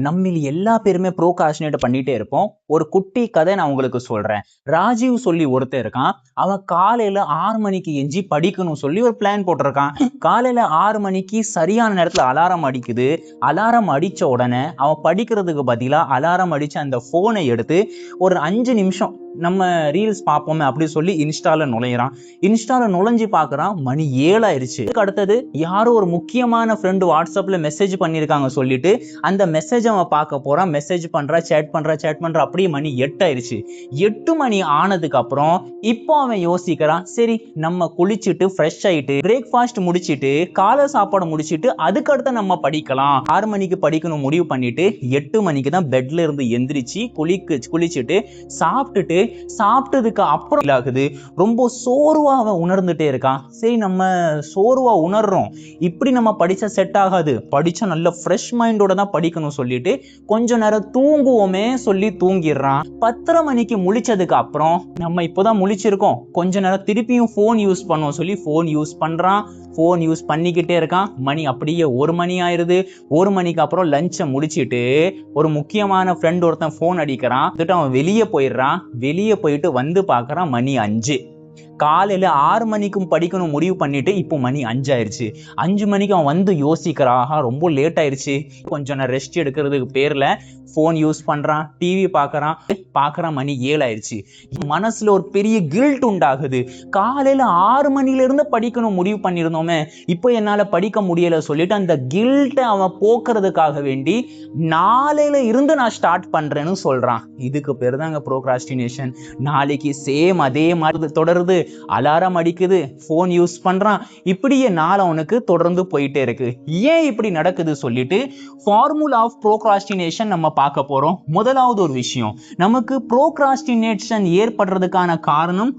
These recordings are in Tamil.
நம்மில் எல்லா பேருமே ப்ரோகாஸ்டினேட் பண்ணிட்டே இருப்போம். ஒரு குட்டி கதை நான் உங்களுக்கு சொல்றேன். ராஜீவ் சொல்லி ஒருத்தன் இருக்கான். அவன் காலையில 6 மணிக்கு எஞ்சி படிக்கணும் சொல்லி ஒரு பிளான் போட்டிருக்கான். காலையில 6 மணிக்கு சரியான நேரத்துல அலாரம் அடிக்குது. அலாரம் அடிச்ச உடனே அவன் படிக்கிறதுக்கு பதிலா அலாரம் அடிச்ச அந்த போனை எடுத்து ஒரு 5 நிமிஷம் நம்ம ரீல்ஸ் பார்ப்போமே அப்படி சொல்லி இன்ஸ்டால நுழையிறான். இன்ஸ்டால நுழைஞ்சு பார்க்கறான், மணி 7 ஆயிருச்சு. அடுத்தது யாரோ ஒரு முக்கியமான ஃப்ரெண்டு வாட்ஸ்அப்ல மெசேஜ் பண்ணிருக்காங்க சொல்லிட்டு அந்த மெசேஜ் அவன் பார்க்க போறான். மெசேஜ் பண்றா, சேட் பண்றா, அப்படியே மணி 8 ஆயிருச்சு. 8 மணி ஆனதுக்கு அப்புறம் இப்போ அவன் யோசிக்கிறான், சரி நம்ம குளிச்சுட்டு ஃப்ரெஷ் ஆயிட்டு பிரேக்ஃபாஸ்ட் முடிச்சிட்டு காலை சாப்பாடு முடிச்சிட்டு அதுக்கடுத்து நம்ம படிக்கலாம். 6 மணிக்கு படிக்கணும் முடிவு பண்ணிட்டு 8 மணிக்கு தான் பெட்ல இருந்து எந்திரிச்சு குளிச்சுட்டு சாப்பிட்டதுக்கு அப்புறம் ஆகுது. ரொம்ப சோர்வா அவன் உணர்ந்துட்டே இருக்கான். சரி நம்ம சோர்வா உணர்றோம், இப்படி நம்ம படிச்சா செட் ஆகாது, படிச்சா நல்ல ஃப்ரெஷ் மைண்டோட தான் படிக்கணும் சொல்லிட்டு கொஞ்ச நேரம் தூங்குவோமே சொல்லி தூங்கிடுறான். 10:30 மணிக்கு முழிச்சதுக்கு அப்புறம் நம்ம இப்போதான் முழிச்சிருக்கோம், கொஞ்ச நேரம் திருப்பியும் போன் யூஸ் பண்ணுவோம் சொல்லி போன் யூஸ் பண்றான். போன் யூஸ் பண்ணிக்கிட்டே இருக்கான். மணி அப்படியே 1 மணி ஆயிருது. 1 மணிக்கு அப்புறம் லஞ்சை முடிச்சிட்டு ஒரு முக்கியமான ஃப்ரெண்ட் ஒருத்தன் போன் அடிக்கிறான். அவன் வெளியே போயிடுறான். வெளியே போயிட்டு வந்து பார்க்கறான், மணி 5. காலையில 6 மணிக்கும் படிக்கணும் முடிவு பண்ணிட்டு இப்போ மணி 5 ஆயிருச்சு. 5 மணிக்கு அவன் வந்து யோசிக்கிறான், ரொம்ப லேட் ஆயிருச்சு. கொஞ்சம் நான் ரெஸ்ட் எடுக்கிறதுக்கு பேர்ல போன் யூஸ் பண்றான், டிவி பார்க்கறான், மணி 7 ஆயிருச்சு. மனசுல ஒரு பெரிய கில்ட் உண்டாகுது. காலையில 6 மணில இருந்து படிக்கணும் முடிவு பண்ணிருந்தோமே, இப்போ என்னால படிக்க முடியல சொல்லிட்டு அந்த கில்ட்டை அவன் போக்குறதுக்காக வேண்டி நாளையில இருந்து நான் ஸ்டார்ட் பண்றேன்னு சொல்றான். இதுக்கு பேர் தாங்க ப்ரோக்ராஸ்டினேஷன். நாளைக்கு சேம் அதே மாதிரி தொடருது. அலாரம் அடிக்குது, போன் யூஸ் பண்றான், இப்படியே நாள் அவனுக்கு தொடர்ந்து போயிட்டே இருக்கு. ஏன் இப்படி நடக்குது சொல்லிட்டு ஃபார்முலா ஆஃப் ப்ரோக்ராஸ்டினேஷன் நம்ம பார்க்க போறோம். முதலாவது ஒரு விஷயம், நமக்கு ப்ரோக்ராஸ்டினேஷன் ஏற்படுறதுக்கான காரணம்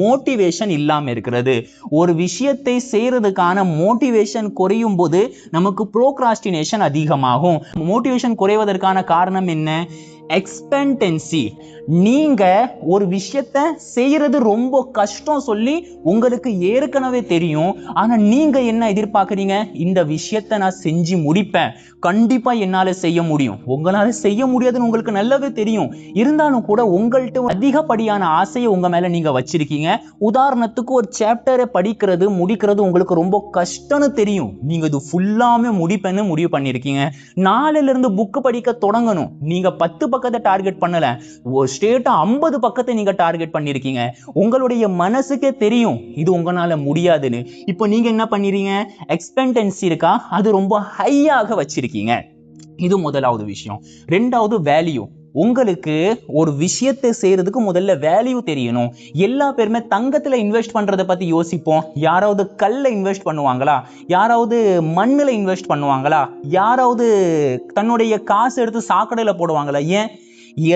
மோட்டிவேஷன் இல்லாம இருக்கிறது. ஒரு விஷயத்தை செய்யறதுக்கான மோட்டிவேஷன் குறையும் போது நமக்கு ப்ரோக்ராஸ்டினேஷன் அதிகமாகும். மோட்டிவேஷன் குறைவதற்கான காரணம் என்ன? எக்ஸ்பெக்டன்சி. நீங்க ஒரு விஷயத்தை செய்யறது ரொம்ப கஷ்டம் சொல்லி உங்களுக்கு ஏற்கனவே தெரியும். ஆனா நீங்க என்ன எதிர்பார்க்கறீங்க? இந்த விஷயத்தை நான் செஞ்சு முடிப்பேன், கண்டிப்பா என்னால செய்ய முடியும். உங்களால செய்ய முடியாதுன்னு உங்களுக்கு நல்லாவே தெரியும். இருந்தாலும் கூட உங்கள்கிட்ட அதிகப்படியான ஆசையை உங்க மேல நீங்க வச்சிருக்கீங்க. உதாரணத்துக்கு ஒரு சாப்டரை படிக்கிறது முடிக்கிறது உங்களுக்கு ரொம்ப கஷ்டம்னு தெரியும். நீங்க இது ஃபுல்லாமே முடிப்பேன்னு முடிவு பண்ணிருக்கீங்க. நாளையில இருந்து புக் படிக்க தொடங்கணும். நீங்க 10 பக்கத்தை டார்கெட் பண்ணல, ஸ்ட்ரெயிட்டா 50 பக்கத்தை நீங்க டார்கெட் பண்ணிருக்கீங்க. உங்களுடைய மனசுக்கே தெரியும் இது உங்களால முடியாதுன்னு. இப்போ நீங்க என்ன பண்ணிரீங்க? எக்ஸ்பெக்டன்சி இருக்கா, அது ரொம்ப ஹையாக வச்சிருக்கீங்க. இது முதலாவது விஷயம். ரெண்டாவது வேல்யூ. உங்களுக்கு ஒரு விஷயத்தை செய்யறதுக்கு முதல்ல வேல்யூ தெரியணும். எல்லா பேருமே தங்கத்துல இன்வெஸ்ட் பண்றதை பத்தி யோசிப்போம். யாராவது கல்ல இன்வெஸ்ட் பண்ணுவாங்களா? யாராவது மண்ணுல இன்வெஸ்ட் பண்ணுவாங்களா? யாராவது தன்னுடைய காசு எடுத்து சாக்கடையில போடுவாங்களா? ஏன்?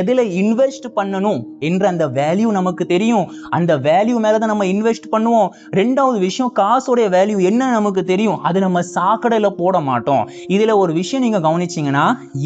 எதுல இன்வெஸ்ட் பண்ணணும் என்ற அந்த வேல்யூ நமக்கு தெரியும். அந்த வேல்யூ மேலதான் நம்ம இன்வெஸ்ட் பண்ணுவோம். ரெண்டாவது விஷயம், காசோடைய வேல்யூ என்ன நமக்கு தெரியும். அது நம்ம சாக்கடையில போட மாட்டோம். இதுல ஒரு விஷயம் நீங்க கவனிச்சீங்கன்னா,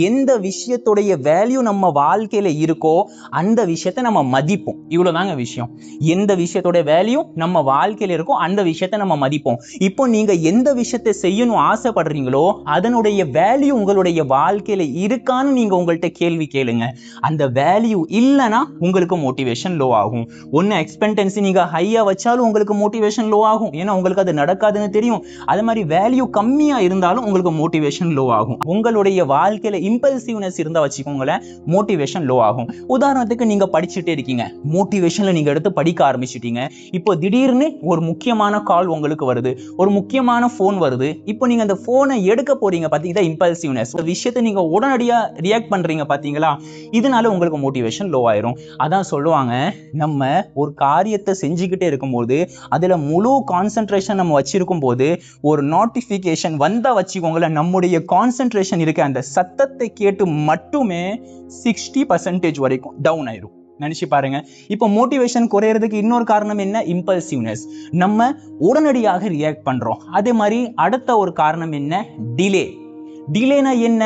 எந்த விஷயத்துடைய வேல்யூ நம்ம வாழ்க்கையில இருக்கோ அந்த விஷயத்தை நம்ம மதிப்போம். இவ்வளவுதாங்க விஷயம். எந்த விஷயத்தோட வேல்யூ நம்ம வாழ்க்கையில இருக்கோ அந்த விஷயத்தை நம்ம மதிப்போம். இப்போ நீங்க எந்த விஷயத்தை செய்யணும் ஆசைப்படுறீங்களோ அதனுடைய வேல்யூ உங்களுடைய வாழ்க்கையில இருக்கான்னு நீங்க உங்கள்கிட்ட கேள்வி கேளுங்க. அந்த வேல்யூ இல்லனா உங்களுக்கு மோட்டிவேஷன் லோ ஆகும். ஒன்னு எக்ஸ்பெக்டன்சி நீங்க ஹையா வச்சாலும் உங்களுக்கு மோட்டிவேஷன் லோ ஆகும். ஏன்னா உங்களுக்கு அது நடக்காதுன்னு தெரியும். அதே மாதிரி வேல்யூ கம்மியா இருந்தாலும் உங்களுக்கு மோட்டிவேஷன் லோ ஆகும். உங்களுடைய வாழ்க்கையில இம்பல்சிவ்னஸ் இருந்தா வச்சுக்கோங்களேன், மோட்டிவேஷன் லோ ஆகும். உதாரணத்துக்கு நீங்க படிச்சுட்டே இருக்கீங்க, மோட்டிவேஷன்ல நீங்க எடுத்து படிக்க ஆரம்பிச்சிட்டீங்க. இப்போ திடீர்னு ஒரு முக்கியமான கால் உங்களுக்கு வருது, ஒரு முக்கியமான போன் வருது. இப்போ நீங்க அந்த போனை எடுக்க போறீங்க பாத்தீங்களா, இம்பல்சிவ்னஸ். ஒரு விஷயத்தை நீங்க உடனடியா ரியாக்ட் பண்றீங்க பாத்தீங்களா, இதனால உங்களுக்கு மோட்டிவேஷன் லோ ஆயிரும். அதான் சொல்லுவாங்க, நம்ம ஒரு காரியத்தை செஞ்சுக்கிட்டே இருக்கும்போது அதுல முழு கான்சென்ட்ரேஷன் நம்ம வச்சிருக்கும் போது ஒரு நோட்டிபிகேஷன் வந்தா வச்சுக்கோங்களேன், நம்முடைய கான்சென்ட்ரேஷன் இருக்க அந்த சத்தத்தை கேட்டு மட்டுமே 60% வரைக்கும் டவுன் ஆயிரும். நினைச்சு பாருங்க. இப்போ மோட்டிவேஷன் குறையறதுக்கு இன்னொரு காரணம் என்ன? இம்பல்சிவ்னஸ். நம்ம உடனடியாக ரியாக்ட் பண்றோம். அதே மாதிரி அடுத்த ஒரு காரணம் என்ன? டிலே. டிலேனா என்ன?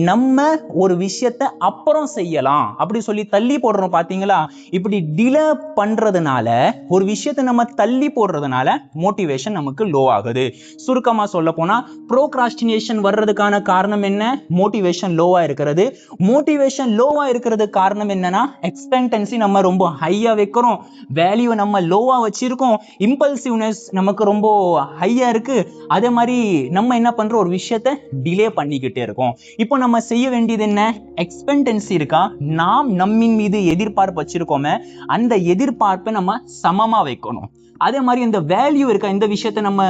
நம்ம ஒரு விஷயத்தை அப்புறம் செய்யலாம் அப்படி சொல்லி தள்ளி போடுறோம் பாத்தீங்களா? இப்படி டிலே பண்றதுனால, ஒரு விஷயத்தை நம்ம தள்ளி போடுறதுனால மோட்டிவேஷன் நமக்கு லோ ஆகுது. சுருக்கமா சொல்ல போனா ப்ரோக்ராஸ்டினேஷன் வர்றதுக்கான காரணம் என்ன? மோட்டிவேஷன் லோவா இருக்கிறது. மோட்டிவேஷன் லோவா இருக்கிறது காரணம் என்னன்னா, எக்ஸ்பெக்டன்சி நம்ம ரொம்ப ஹையா வைக்கிறோம், வேல்யூ நம்ம லோவா வச்சிருக்கோம், இம்பல்சிவ்னஸ் நமக்கு ரொம்ப ஹையா இருக்கு. அதே மாதிரி நம்ம என்ன பண்றோம்? ஒரு விஷயத்தை டிலே பண்ணிக்கிட்டே இருக்கோம். இப்போ நம்ம செய்ய வேண்டியது என்ன? எக்ஸ்பெக்டன்சி இருக்கா, நாம் நம்மின் மீது எதிர்பார்ப்பு வச்சிருக்கோமே, அந்த எதிர்பார்ப்பை நம்ம சமமா வைக்கணும். அதே மாதிரி இந்த வேல்யூ இருக்கா, இந்த விஷயத்தை நம்ம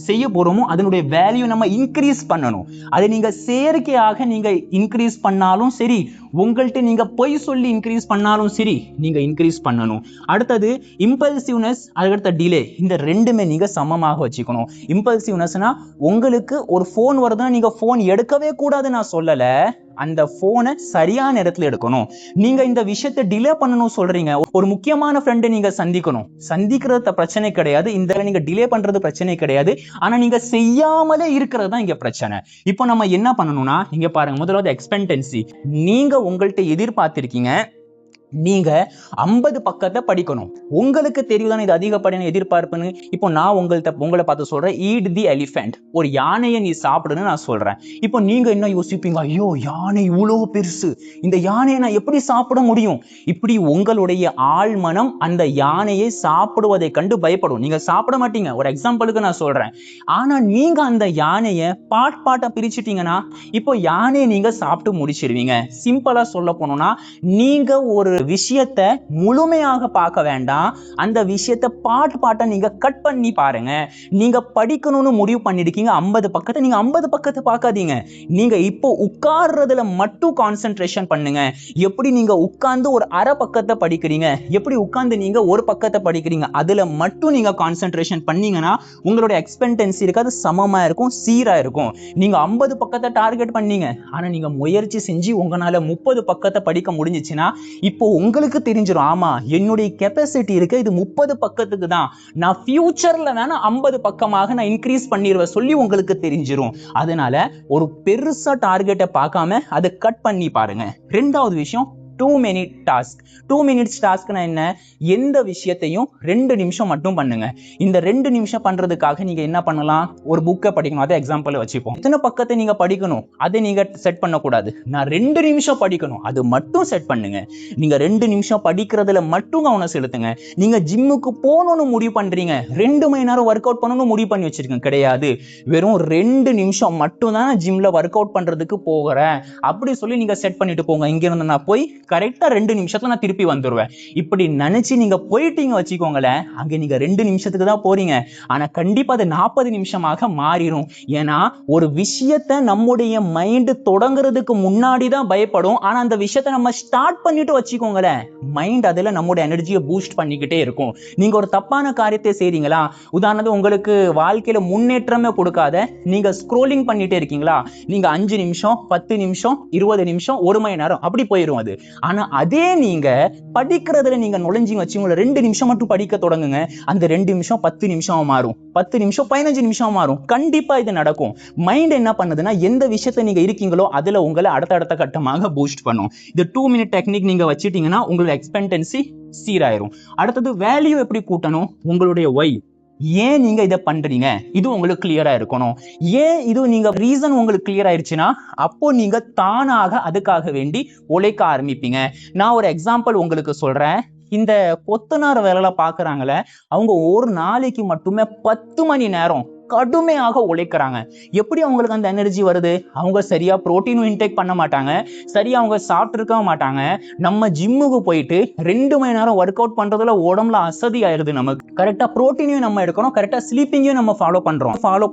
செய்ய போறோமோ அதனுடைய வேல்யூ நம்ம இன்க்ரீஸ் பண்ணணும். அதை நீங்க செயற்கையாக நீங்க இன்க்ரீஸ் பண்ணாலும் சரி, உங்கள்கிட்ட நீங்க பொய் சொல்லி இன்க்ரீஸ் பண்ணாலும் சரி, நீங்க இன்க்ரீஸ் பண்ணணும். அடுத்தது இம்பல்சிவ்னஸ், அதுக்கடுத்த டிலே, இந்த ரெண்டுமே நீங்க சமமாக வச்சுக்கணும். இம்பல்சிவ்னஸ்னா உங்களுக்கு ஒரு போன் வருதுன்னா நீங்க போன் எடுக்கவே கூடாது நான் சொல்லல, அந்த போனை சரியான இடத்துல எடுக்கணும். நீங்க இந்த விஷயத்தை டிலே பண்ணணும் சொல்றீங்க, ஒரு முக்கியமான ஃப்ரெண்டை நீங்க சந்திக்கிறது பிரச்சனை கிடையாது, இந்த நீங்க டிலே பண்றது பிரச்சனை கிடையாது, ஆனா நீங்க செய்யாமலே இருக்கிறது தான் இங்க பிரச்சனை. இப்போ நம்ம என்ன பண்ணணும்னா, நீங்க பாருங்க, முதலாவது எக்ஸ்பெக்டன்சி. நீங்க உங்கள்கிட்ட எதிர்பார்த்திருக்கீங்க, நீங்க 50 பக்கத்தை படிக்கணும். உங்களுக்கு தெரியுதானே இது அதிகப்படியான எதிர்பார்ப்புன்னு. இப்போ நான் உங்களை பார்த்து சொல்றேன், ஈட் தி எலிஃபென்ட், ஒரு யானையை நீ சாப்பிடுன்னு நான் சொல்றேன். இப்போ நீங்க என்ன யோசிப்பீங்க? ஐயோ, யானை இவ்வளவு பெருசு, இந்த யானையை நான் எப்படி சாப்பிட முடியும்? இப்படி உங்களுடைய ஆழ்மனம் அந்த யானையை சாப்பிடுவதை கண்டு பயப்படும். நீங்க சாப்பிட மாட்டீங்க, ஒரு எக்ஸாம்பிளுக்கு நான் சொல்றேன். ஆனா நீங்க அந்த யானையை பாட்டா பிரிச்சுட்டீங்கன்னா, இப்போ யானையை நீங்க சாப்பிட்டு முடிச்சிருவீங்க. சிம்பிளா சொல்ல போனோம்னா, நீங்க ஒரு விஷயத்தை முழுமையாக பார்க்க வேண்டாம், அந்த விஷயத்தை பாட்டா நீங்க கட் பண்ணி பாருங்க. நீங்க படிக்கணும்னு முடிவு பண்ணிருக்கீங்க 50 பக்கத்தை, நீங்க 50 பக்கத்தை பார்க்காதீங்க, நீங்க இப்போ உட்கார்றதுல மட்டும் கான்சென்ட்ரேஷன் பண்ணுங்க. எப்படி நீங்க உட்கார்ந்து ஒரு அரை பக்கத்தை படிக்கிறீங்க, எப்படி உட்கார்ந்து நீங்க ஒரு பக்கத்தை படிக்கிறீங்க, அதுல மட்டும் நீங்க கான்சென்ட்ரேஷன் பண்ணீங்கன்னா உங்களோட எக்ஸ்பெக்டன்சி இருக்காது, சமமா இருக்கும், சீரா இருக்கும். நீங்க 50 பக்கத்தை டார்கெட் பண்ணீங்க, ஆனா நீங்க முயற்சி செஞ்சு உங்களால 30 பக்கத்தை படிக்க முடிஞ்சிச்சுன்னா, இப்போ உங்களுக்கு தெரிஞ்சிடும், ஆமா என்னுடைய கெப்பாசிட்டி இருக்கு, இது 30 பக்கத்துக்கு தான், நான் ஃபியூச்சர்ல வேணா 50 பக்கமாக நான் இன்க்ரீஸ் பண்ணிடுவேன் சொல்லி உங்களுக்கு தெரிஞ்சிடும். அதனால ஒரு பெருசா டார்கெட்டை பார்க்காம அதை கட் பண்ணி பாருங்க. ரெண்டாவது விஷயம், 2 minute task. 2 minutes taskனா என்ன? எந்த விஷயத்தையும் 2 நிமிஷம் மட்டும் பண்ணுங்க. இந்த 2 நிமிஷம் பண்றதுக்காக நீங்க என்ன பண்ணலாம்? ஒரு புக்கை படிக்கணும், அதை எக்ஸாம்பிள் வச்சுப்போம். எத்தனை பக்கத்தை நீங்க படிக்கணும் அதை நீங்க செட் பண்ணக்கூடாது. நான் 2 நிமிஷம் படிக்கணும் அது மட்டும் செட் பண்ணுங்க. நீங்க 2 நிமிஷம் படிக்கிறதுல மட்டும் கவனம் செலுத்துங்க. நீங்க ஜிம்முக்கு போகணும்னு முடிவு பண்றீங்க, 2 மணி நேரம் ஒர்க் அவுட் பண்ணணும்னு முடிவு பண்ணி வச்சிருக்கீங்க, கிடையாது. வெறும் 2 நிமிஷம் மட்டும் தான் ஜிம்ல ஒர்க் அவுட் பண்றதுக்கு போகிறேன் அப்படி சொல்லி நீங்க செட் பண்ணிட்டு போங்க. இங்க இருந்து நான் போய் கரெக்டா 2 நிமிஷத்துல நான் திருப்பி வந்துருவேன். இப்படி நினைச்சு நீங்க போயிட்டீங்க வச்சுக்கோங்களேன், அங்க நீங்க 2 நிமிஷத்துக்கு தான் போறீங்க, ஆனா கண்டிப்பா அது 40 நிமிஷமாக மாறிடும். ஏன்னா ஒரு விஷயத்தை நம்முடைய மைண்ட் தொடங்குறதுக்கு முன்னாடி தான் பயப்படும், ஆனா அந்த விஷயத்தை நம்ம ஸ்டார்ட் பண்ணிட்டு வச்சுக்கோங்களேன், மைண்ட் அதுல நம்முடைய எனர்ஜியை பூஸ்ட் பண்ணிக்கிட்டே இருக்கும். நீங்க ஒரு தப்பான காரியத்தை செய்றீங்களா, உதாரணத்துக்கு உங்களுக்கு வாழ்க்கையில முன்னேற்றமே கொடுக்காத நீங்க ஸ்க்ரோலிங் பண்ணிட்டே இருக்கீங்களா, நீங்க 5 நிமிஷம் 10 நிமிஷம் 20 நிமிஷம் 1 மணி நேரம் அப்படி போயிடும் அது. ஆனா அதே நீங்க படிக்கிறதுல நீங்க நுழைஞ்சிங்க வச்சுங்களேன், 2 நிமிஷம் மட்டும் படிக்க தொடங்குங்க, அந்த 2 நிமிஷம் 10 நிமிஷம் மாறும், 10 நிமிஷம் 15 நிமிஷம் மாறும். கண்டிப்பா இது நடக்கும். மைண்ட் என்ன பண்ணுதுன்னா, எந்த விஷயத்தை நீங்க இருக்கீங்களோ அதுல உங்களை அடுத்த கட்டமாக பூஸ்ட் பண்ணும். இந்த 2 minute டெக்னிக் நீங்க வச்சிட்டீங்கன்னா உங்களோட எக்ஸ்பெக்டன்சி சீராயிரும். அடுத்தது வேல்யூ எப்படி கூட்டணும், உங்களுடைய ஒய், ஏன் நீங்க இதை பண்றீங்க இது உங்களுக்கு கிளியரா இருக்கணும். ஏன் இது நீங்க ரீசன் உங்களுக்கு கிளியர் ஆயிடுச்சுன்னா அப்போ நீங்க தானாக அதுக்காக வேண்டி உழைக்க ஆரம்பிப்பீங்க. நான் ஒரு எக்ஸாம்பிள் உங்களுக்கு சொல்றேன். இந்த கொத்தனார் வேலை பாக்குறாங்களே, அவங்க ஒரு நாளைக்கு மட்டுமே 10 மணி நேரம் கடுமையாக உழைக்கிறாங்க. எப்படி அவங்களுக்கு அந்த எனர்ஜி வருது? அவங்க சரியா புரோட்டீனும் இன்டேக் பண்ண மாட்டாங்க, சரியா அவங்க சாப்பிட்டு மாட்டாங்க. நம்ம ஜிம்முக்கு போயிட்டு 2 மணி நேரம் ஒர்க் அவுட் பண்றதுல உடம்புல அசதி ஆயிருது. நமக்கு கரெக்டா புரோட்டீனையும் நம்ம எடுக்கணும், கரெக்டா ஸ்லீப்பிங்கையும் நம்ம ஃபாலோ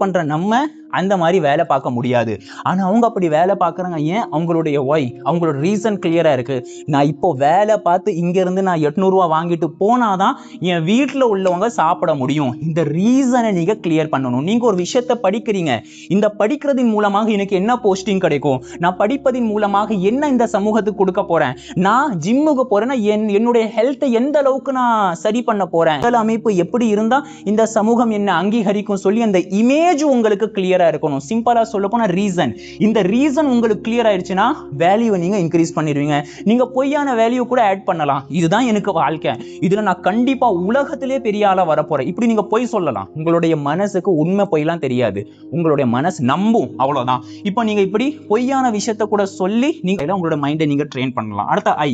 பண்ற நம்ம அந்த மாதிரி வேலை பார்க்க முடியாது. ஆனா அவங்க அப்படி வேலை பார்க்கறாங்க. ஏன்? அவங்களுடைய ஒய், அவங்களோட ரீசன் கிளியரா இருக்கு. நான் இப்போ வேலை பார்த்து இங்க இருந்து நான் 800 ரூபாய் வாங்கிட்டு போனாதான் என் வீட்டுல உள்ளவங்க சாப்பிட முடியும். இந்த ரீசனை நீங்க கிளியர் பண்ணணும். நீங்க ஒரு விஷயத்தை படிக்கிறீங்க, இந்த படிக்கிறதின் மூலமாக எனக்கு என்ன போஸ்டிங் கிடைக்கும், நான் படிப்பதின் மூலமாக என்ன இந்த சமூகத்துக்கு கொடுக்க போறேன், நான் ஜிம்முக்கு போறேன்னா என்னுடைய ஹெல்த்தை எந்த அளவுக்கு நான் சரி பண்ண போறேன், உடல் அமைப்பு எப்படி இருந்தா இந்த சமூகம் என்ன அங்கீகரிக்கும் சொல்லி அந்த இமேஜ் உங்களுக்கு கிளியரா இருக்கணும். சிம்பிளா சொல்ல போனா ரீசன். இந்த ரீசன் உங்களுக்கு கிளியர் ஆயிடுச்சுன்னா வேல்யூ நீங்க இன்க்ரீஸ் பண்ணிடுவீங்க. நீங்க பொய்யான வேல்யூ கூட ஆட் பண்ணலாம். இதுதான் எனக்கு வாழ்க்கை, இதுல நான் கண்டிப்பா உலகத்திலே பெரிய ஆளா வரப்போறேன், இப்படி நீங்க பொய் சொல்லலாம். உங்களுடைய மனசுக்கு உண்மை பொய்லாம் தெரியாது, உங்களுடைய மனசு நம்பும், அவ்வளவுதான். இப்போ நீங்க இப்படி பொய்யான விஷயத்தை கூட சொல்லி நீங்க உங்களோட மைண்டை நீங்க ட்ரெயின் பண்ணலாம். அடுத்த ஐ,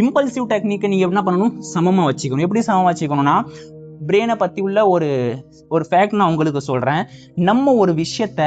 இம்பல்சிவ் டெக்னிக்கை நீங்க என்ன பண்ணணும், சமமா வச்சுக்கணும். எப்படி சமமா வச்சுக்கணும்னா, பிரெயினை பத்தி உள்ள ஒரு ஃபேக்ட் நான் உங்களுக்கு சொல்றேன். நம்ம ஒரு விஷயத்த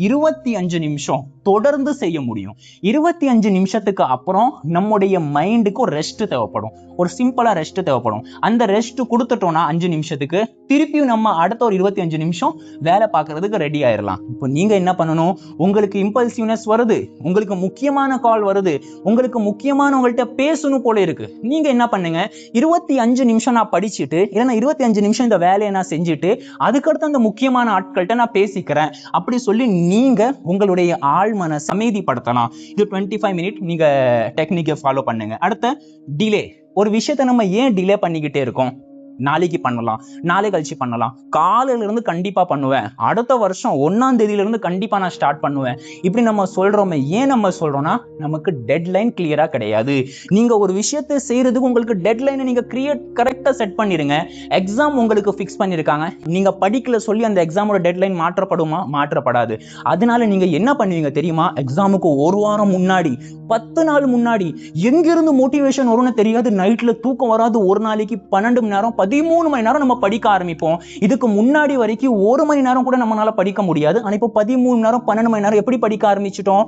25 நிமிஷம் தொடர்ந்து செய்ய முடியும். 25 நிமிஷத்துக்கு அப்புறம் நம்முடைய மைண்டுக்கு ஒரு ரெஸ்ட் தேவைப்படும், ஒரு சிம்பிளா ரெஸ்ட் தேவைப்படும். அந்த ரெஸ்ட் கொடுத்துட்டோம்னா 5 நிமிஷத்துக்கு திருப்பியும் நம்ம அடுத்த ஒரு 25 நிமிஷம் வேலை பார்க்கறதுக்கு ரெடி ஆயிடலாம். இப்போ நீங்க என்ன பண்ணணும், உங்களுக்கு இம்பல்சிவ்னஸ் வருது, உங்களுக்கு முக்கியமான கால் வருது, உங்களுக்கு முக்கியமானவங்கள்ட்ட பேசணும் போல இருக்கு, நீங்க என்ன பண்ணுங்க, 25 நிமிஷம் நான் படிச்சுட்டு இல்லைன்னா 25 நிமிஷம் இந்த வேலையை நான் செஞ்சுட்டு அதுக்கடுத்து அந்த முக்கியமான ஆட்கள்கிட்ட நான் பேசிக்கிறேன் அப்படி சொல்லி நீங்க உங்களுடைய ஆழ்மனசை அமைதிப்படுத்தலாம். இது 25 மினிட் நீங்க டெக்னிக்கை ஃபாலோ பண்ணுங்க. அடுத்த டிலே. ஒரு விஷயத்தை நம்ம ஏன் டிலே பண்ணிக்கிட்டே இருக்கோம், நாளைக்கு பண்ணலாம், நாளை கழிச்சு பண்ணலாம், காலையில இருந்து கண்டிப்பா பண்ணுவேன், அடுத்த வருஷம் 1ஆம் தேதியில இருந்து கண்டிப்பா நான் ஸ்டார்ட் பண்ணுவேன், இப்படி நம்ம சொல்றோமே. ஏன் நம்ம சொல்றோம்னா நமக்கு டெட்லைன் கிளியரா கிடையாது. நீங்க ஒரு விஷயத்தை செய்யறதுக்கு உங்களுக்கு டெட்லைனை நீங்க கரெக்டா செட் பண்ணிருங்க. எக்ஸாம் உங்களுக்கு ஃபிக்ஸ் பண்ணிருக்காங்க, நீங்க படிக்கல சொல்லி அந்த எக்ஸாமோட டெட்லைன் மாற்றப்படுமா, மாற்றப்படாது. அதனால நீங்க என்ன பண்ணுவீங்க தெரியுமா, எக்ஸாமுக்கு ஒரு வாரம் முன்னாடி 10 நாள் முன்னாடி எங்கிருந்து மோட்டிவேஷன் வரும்னு தெரியாது, நைட்ல தூக்கம் வராது, ஒரு நாளைக்கு 12 மணி நேரம் 13 மணி நேரம் நம்ம படிக்க ஆரம்பிப்போம். இதுக்கு முன்னாடி வரைக்கும் 1 மணி நேரம் கூட நம்மளால படிக்க முடியாது. ஆனா இப்போ 13 மணி நேரம் 12 மணி நேரம் எப்படி படிக்க ஆரம்பிச்சிட்டோம்,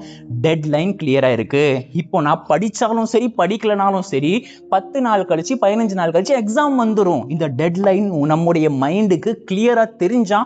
டெட்லைன் கிளியரா இருக்கு. இப்போ நான் படிச்சாலும் சரி படிக்கலனாலும் சரி 10 நாள் கழிச்சு 15 நாள் கழிச்சு எக்ஸாம் வந்துடும். இந்த டெட்லைன் நம்முடைய மைண்டுக்கு கிளியரா தெரிஞ்சா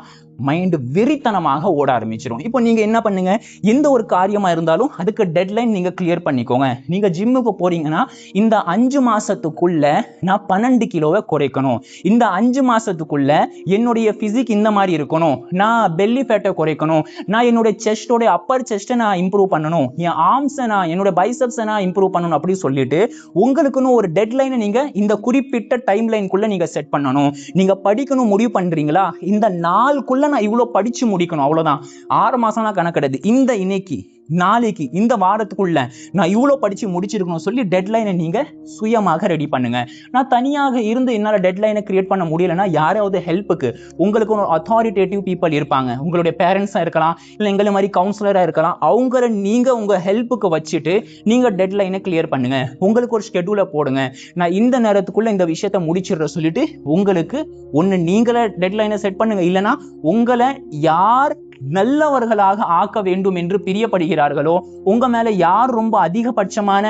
மைண்ட் வெறித்தனமாக ஓட ஆரம்பிச்சிடும். இப்போ நீங்க என்ன பண்ணுங்க, எந்த ஒரு காரியமா இருந்தாலும் அதுக்கு டெட்லைன் நீங்க கிளியர் பண்ணிக்கோங்க. நீங்க ஜிம்முக்கு போறீங்கன்னா இந்த 5 மாசத்துக்குள்ள நான் 12 கிலோவை குறைக்கணும், இந்த 5 மாசத்துக்குள்ள என்னுடைய பிசிக் இந்த மாதிரி இருக்கணும், நான் பெல்லி ஃபேட்டை குறைக்கணும், நான் என்னுடைய செஸ்டோட அப்பர் செஸ்ட்டை நான் இம்ப்ரூவ் பண்ணணும், என் ஆர்ம்ஸை நான் என்னோட பைசப்ஸை நான் இம்ப்ரூவ் பண்ணணும் அப்படி சொல்லிட்டு உங்களுக்குன்னு ஒரு டெட்லைனை நீங்க இந்த குறிப்பிட்ட டைம் லைனுக்குள்ள நீங்க செட் பண்ணணும். நீங்க படிக்கணும் முடிவு பண்றீங்களா, இந்த நாளுக்குள்ள நான் இவ்வளவு படிச்சு முடிக்கணும், அவ்வளவுதான். 6 மாசம்லாம் கணக்கெடுது, இந்த இன்னைக்கு நாளைக்கு இந்த வாரத்துக்குள்ள நான் இவ்வளவு படிச்சு முடிச்சிருக்கணும் சொல்லி டெட்லைனை நீங்க சுயமாக ரெடி பண்ணுங்க. நான் தனியாக இருந்து என்னால டெட்லைனை கிரியேட் பண்ண முடியலன்னா யாராவது ஹெல்ப்புக்கு, உங்களுக்கு ஒரு அத்தாரிட்டேட்டிவ் பீப்புள் இருப்பாங்க, உங்களுடைய பேரண்ட்ஸா இருக்கலாம், இல்லை எங்களை மாதிரி கவுன்சிலரா இருக்கலாம், அவங்கள நீங்க உங்க ஹெல்ப்புக்கு வச்சுட்டு நீங்க டெட்லைனை கிளியர் பண்ணுங்க. உங்களுக்கு ஒரு ஷெட்யூலை போடுங்க, நான் இந்த நேரத்துக்குள்ள இந்த விஷயத்தை முடிச்சிடுற சொல்லிட்டு உங்களுக்கு ஒண்ணு நீங்களே டெட்லைனை செட் பண்ணுங்க. இல்லைன்னா உங்களை யார் நல்லவர்களாக ஆக்க வேண்டும் என்று பிரியப்படுகிறார்களோ, உங்க மேல யார் ரொம்ப அதிகபட்சமான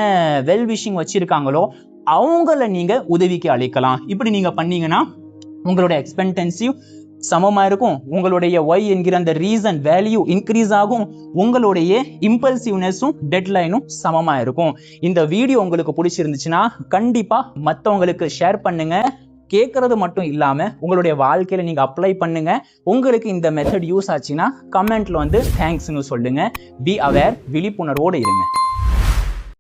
வெல் விஷிங் வச்சிருக்காங்களோ அவங்கள நீங்க உதவிக்கு அழைக்கலாம். இப்படி நீங்க பண்ணீங்கன்னா உங்களோட எக்ஸ்பெக்டன்சி சமமா இருக்கும், உங்களுடைய ஒய் என்கிற அந்த ரீசன் வேல்யூ இன்க்ரீஸ் ஆகும், உங்களுடைய இம்பல்சிவ்னஸும் டெட்லைனும் சமமா இருக்கும். இந்த வீடியோ உங்களுக்கு பிடிச்சிருந்துச்சுன்னா கண்டிப்பா மற்றவங்களுக்கு ஷேர் பண்ணுங்க. கேட்கறது மட்டும் இல்லாம உங்களுடைய வாழ்க்கையில நீங்க அப்ளை பண்ணுங்க. உங்களுக்கு இந்த மெத்தட் யூஸ் ஆச்சுன்னா கமெண்ட்ல வந்து தேங்க்ஸ்னு சொல்லுங்க. பி அவேர், விழிப்புணர்வோடு இருங்க.